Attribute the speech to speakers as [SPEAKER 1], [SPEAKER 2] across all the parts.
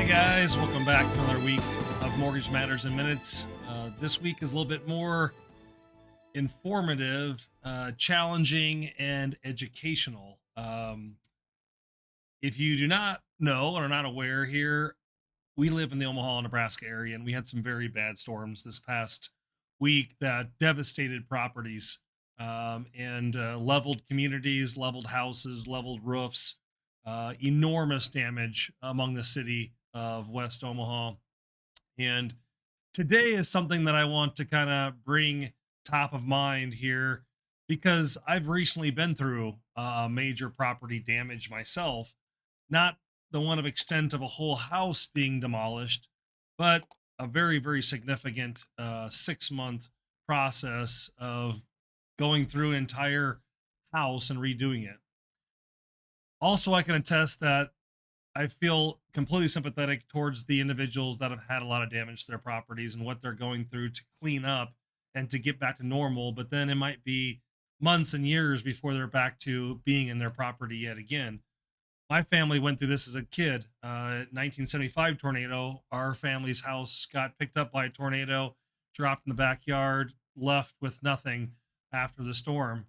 [SPEAKER 1] Hey guys, welcome back to another week of Mortgage Matters in Minutes. This week is a little bit more informative, challenging, and educational. If you do not know or are not aware here, we live in the Omaha, Nebraska area, and we had some very bad storms this past week that devastated properties and leveled communities, leveled houses, leveled roofs, enormous damage among the city of West Omaha. And today is something that I want to kind of bring top of mind here because I've recently been through major property damage myself, not the one of extent of a whole house being demolished, but a very, very significant 6 month process of going through an entire house and redoing it. Also, I can attest that I feel completely sympathetic towards the individuals that have had a lot of damage to their properties and what they're going through to clean up and to get back to normal. But then it might be months and years before they're back to being in their property yet again. My family went through this as a kid. 1975 tornado. Our family's house got picked up by a tornado, dropped in the backyard, left with nothing after the storm.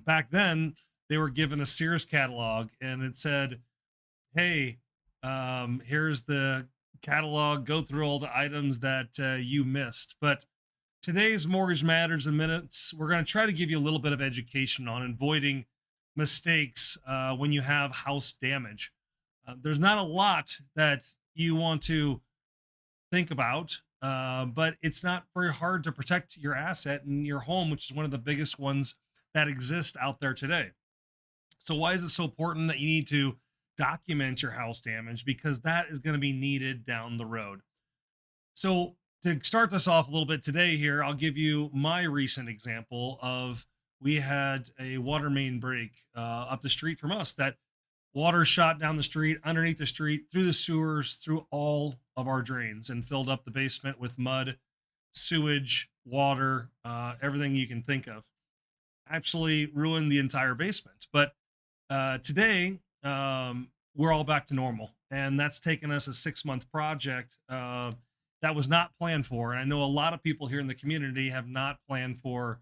[SPEAKER 1] Back then, they were given a Sears catalog, and it said, "Hey, here's the catalog. Go through all the items that you missed." But today's Mortgage Matters in Minutes, we're going to try to give you a little bit of education on avoiding mistakes when you have house damage. There's not a lot that you want to think about, but it's not very hard to protect your asset and your home, which is one of the biggest ones that exist out there today. So, why is it so important that you need to document your house damage? Because that is going to be needed down the road. So, to start this off a little bit today, here, I'll give you my recent example of we had a water main break up the street from us that water shot down the street, underneath the street, through the sewers, through all of our drains, and filled up the basement with mud, sewage, water, everything you can think of. Actually ruined the entire basement. But today, we're all back to normal. And that's taken us a 6 month project that was not planned for. And I know a lot of people here in the community have not planned for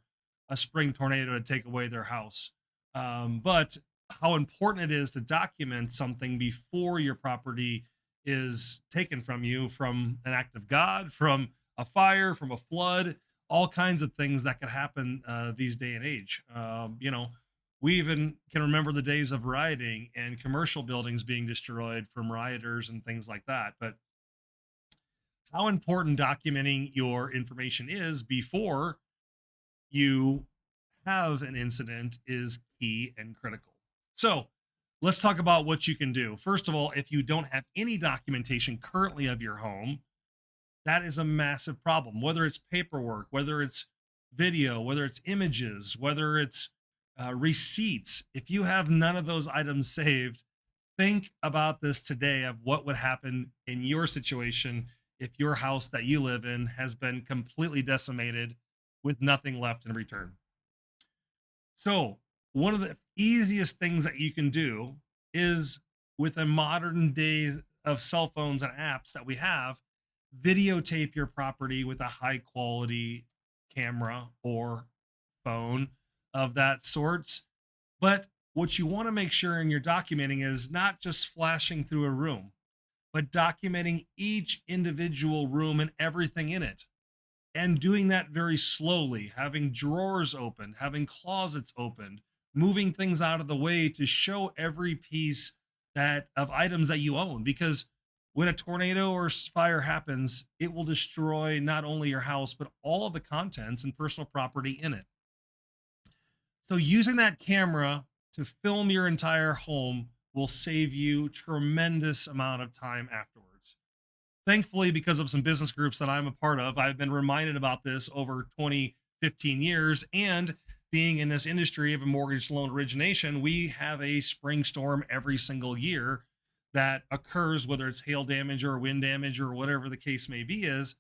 [SPEAKER 1] a spring tornado to take away their house. But how important it is to document something before your property is taken from you from an act of God, from a fire, from a flood, all kinds of things that could happen these day and age. We even can remember the days of rioting and commercial buildings being destroyed from rioters and things like that. But how important documenting your information is before you have an incident is key and critical. So, let's talk about what you can do. First of all, if you don't have any documentation currently of your home, that is a massive problem. Whether it's paperwork, whether it's video, whether it's images, whether it's receipts, if you have none of those items saved, think about this today of what would happen in your situation if your house that you live in has been completely decimated with nothing left in return. So, one of the easiest things that you can do is with a modern day of cell phones and apps that we have, videotape your property with a high quality camera or phone of that sorts. But what you want to make sure in your documenting is not just flashing through a room, but documenting each individual room and everything in it. And doing that very slowly, having drawers open, having closets opened, moving things out of the way to show every piece that of items that you own. Because when a tornado or fire happens, it will destroy not only your house, but all of the contents and personal property in it. So using that camera to film your entire home will save you tremendous amount of time afterwards. Thankfully, because of some business groups that I'm a part of, I've been reminded about this over 20, 15 years. And being in this industry of a mortgage loan origination, we have a spring storm every single year that occurs, whether it's hail damage or wind damage or whatever the case may be is.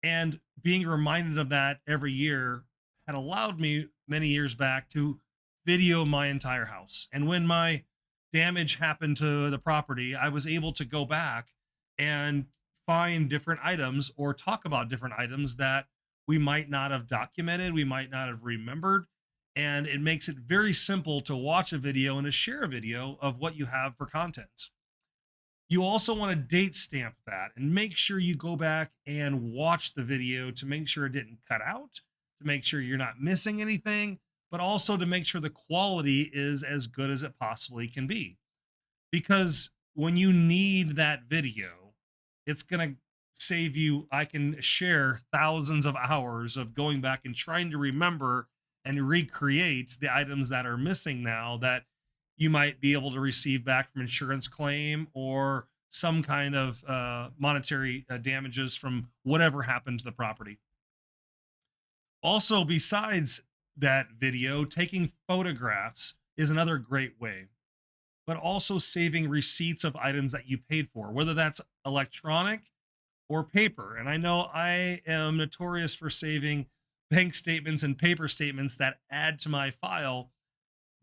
[SPEAKER 1] And being reminded of that every year had allowed me many years back to video my entire house. And when my damage happened to the property, I was able to go back and find different items or talk about different items that we might not have documented, we might not have remembered. And it makes it very simple to watch a video and to share a video of what you have for contents. You also want to date stamp that and make sure you go back and watch the video to make sure it didn't cut out, to make sure you're not missing anything, but also to make sure the quality is as good as it possibly can be. Because when you need that video, it's going to save you. I can share thousands of hours of going back and trying to remember and recreate the items that are missing now that you might be able to receive back from insurance claim or some kind of monetary damages from whatever happened to the property. Also, besides that video, taking photographs is another great way, but also saving receipts of items that you paid for, whether that's electronic or paper. And I know I am notorious for saving bank statements and paper statements that add to my file,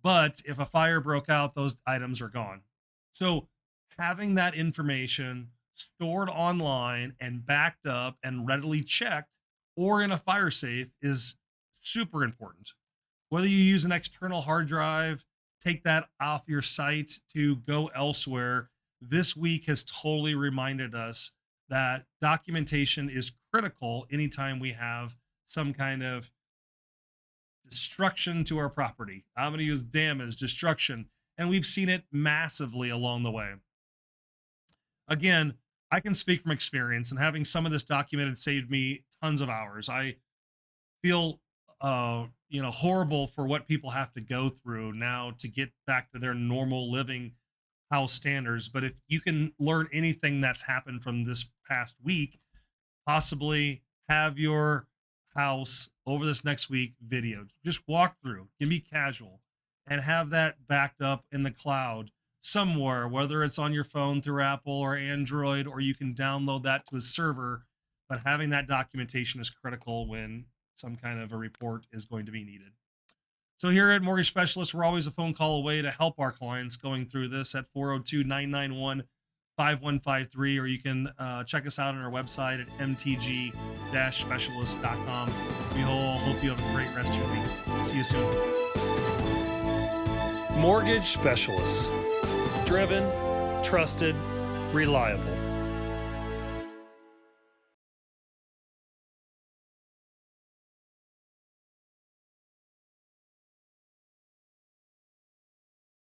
[SPEAKER 1] but if a fire broke out, those items are gone. So having that information stored online and backed up and readily checked or in a fire safe is super important. Whether you use an external hard drive, take that off your site to go elsewhere, this week has totally reminded us that documentation is critical anytime we have some kind of destruction to our property. I'm going to use damage, destruction, and we've seen it massively along the way. Again, I can speak from experience, and having some of this documented saved me tons of hours. I feel horrible for what people have to go through now to get back to their normal living house standards. But if you can learn anything that's happened from this past week, possibly have your house over this next week videoed. Just walk through, can be casual, and have that backed up in the cloud somewhere, whether it's on your phone through Apple or Android, or you can download that to a server. But having that documentation is critical when some kind of a report is going to be needed. So here at Mortgage Specialists, we're always a phone call away to help our clients going through this at 402-991-5153, or you can check us out on our website at mtg-specialist.com. We all hope you have a great rest of your week. See you soon.
[SPEAKER 2] Mortgage Specialists. Driven, trusted, reliable.